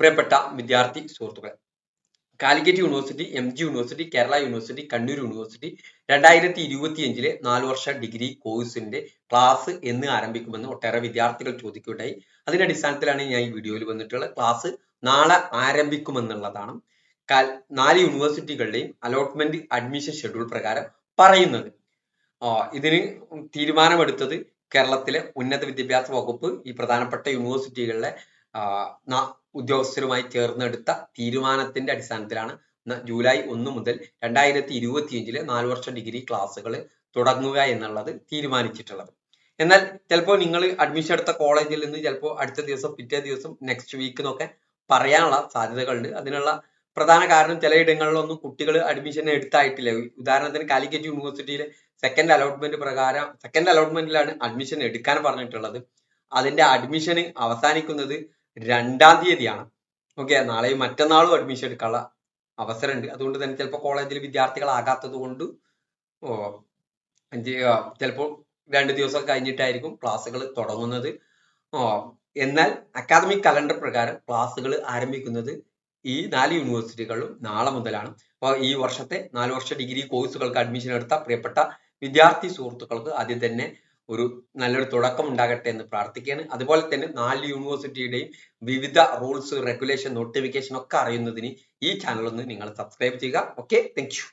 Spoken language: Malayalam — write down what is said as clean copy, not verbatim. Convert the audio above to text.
പ്രിയപ്പെട്ട വിദ്യാർത്ഥി സുഹൃത്തുക്കളെ, Calicut university, MG university, Kerala university, Kannur university 2025 4 വർഷ ഡിഗ്രി കോഴ്സിന്റെ ക്ലാസ് എന്ന് ആരംഭിക്കുമെന്ന് ഒട്ടേറെ വിദ്യാർത്ഥികൾ ചോദിക്കുകയുണ്ടായി. അതിന്റെ അടിസ്ഥാനത്തിലാണ് ഞാൻ ഈ വീഡിയോയിൽ വന്നിട്ടുള്ളത്. ക്ലാസ് നാളെ ആരംഭിക്കുമെന്നുള്ളതാണ് 4 യൂണിവേഴ്സിറ്റികളുടെയും അലോട്ട്മെന്റ് അഡ്മിഷൻ ഷെഡ്യൂൾ പ്രകാരം പറയുന്നത്. ഇതിന് തീരുമാനമെടുത്തത് കേരളത്തിലെ ഉന്നത വിദ്യാഭ്യാസ വകുപ്പ് ഈ പ്രധാനപ്പെട്ട യൂണിവേഴ്സിറ്റികളിലെ ഉദ്യോഗസ്ഥരുമായി ചേർന്നെടുത്ത തീരുമാനത്തിന്റെ അടിസ്ഥാനത്തിലാണ് ജൂലൈ 1 മുതൽ 2025 4 വർഷ ഡിഗ്രി ക്ലാസ്സുകൾ തുടങ്ങുക എന്നുള്ളത് തീരുമാനിച്ചിട്ടുള്ളത്. എന്നാൽ ചിലപ്പോൾ നിങ്ങൾ അഡ്മിഷൻ എടുത്ത കോളേജിൽ നിന്ന് ചിലപ്പോൾ അടുത്ത ദിവസം, പിറ്റേ ദിവസം, നെക്സ്റ്റ് വീക്ക് എന്നൊക്കെ പറയാനുള്ള സാധ്യതകളുണ്ട്. അതിനുള്ള പ്രധാന കാരണം ചിലയിടങ്ങളിലൊന്നും കുട്ടികൾ അഡ്മിഷൻ എടുത്തായിട്ടില്ല. ഉദാഹരണത്തിന് കാലിക്കറ്റ് യൂണിവേഴ്സിറ്റിയിലെ സെക്കൻഡ് അലോട്ട്മെന്റിലാണ് അഡ്മിഷൻ എടുക്കാൻ പറഞ്ഞിട്ടുള്ളത്. അതിന്റെ അഡ്മിഷൻ അവസാനിക്കുന്നത് 2-ാം തീയതിയാണ്. ഓക്കെ, നാളെയും മറ്റന്നാളും അഡ്മിഷൻ എടുക്കാനുള്ള അവസരമുണ്ട്. അതുകൊണ്ട് തന്നെ ചിലപ്പോൾ കോളേജിൽ വിദ്യാർത്ഥികളാകാത്തത് കൊണ്ട് ചിലപ്പോൾ 2 ദിവസം കഴിഞ്ഞിട്ടായിരിക്കും ക്ലാസ്സുകൾ തുടങ്ങുന്നത്. എന്നാൽ അക്കാദമിക് കലണ്ടർ പ്രകാരം ക്ലാസ്സുകൾ ആരംഭിക്കുന്നത് ഈ 4 യൂണിവേഴ്സിറ്റികളിലും നാളെ മുതലാണ്. അപ്പോൾ ഈ വർഷത്തെ 4 വർഷ ഡിഗ്രി കോഴ്സുകൾക്ക് അഡ്മിഷൻ എടുത്ത പ്രിയപ്പെട്ട വിദ്യാർത്ഥി സുഹൃത്തുക്കൾക്ക് ആദ്യം തന്നെ ഒരു നല്ലൊരു തുടക്കം ഉണ്ടാകട്ടെ എന്ന് പ്രാർത്ഥിക്കുകയാണ്. അതുപോലെ തന്നെ 4 യൂണിവേഴ്സിറ്റിയുടെയും വിവിധ റൂൾസ്, റെഗുലേഷൻ, നോട്ടിഫിക്കേഷൻ ഒക്കെ അറിയുന്നതിന് ഈ ചാനൽ ഒന്ന് നിങ്ങൾ സബ്സ്ക്രൈബ് ചെയ്യുക. Okay, thank you.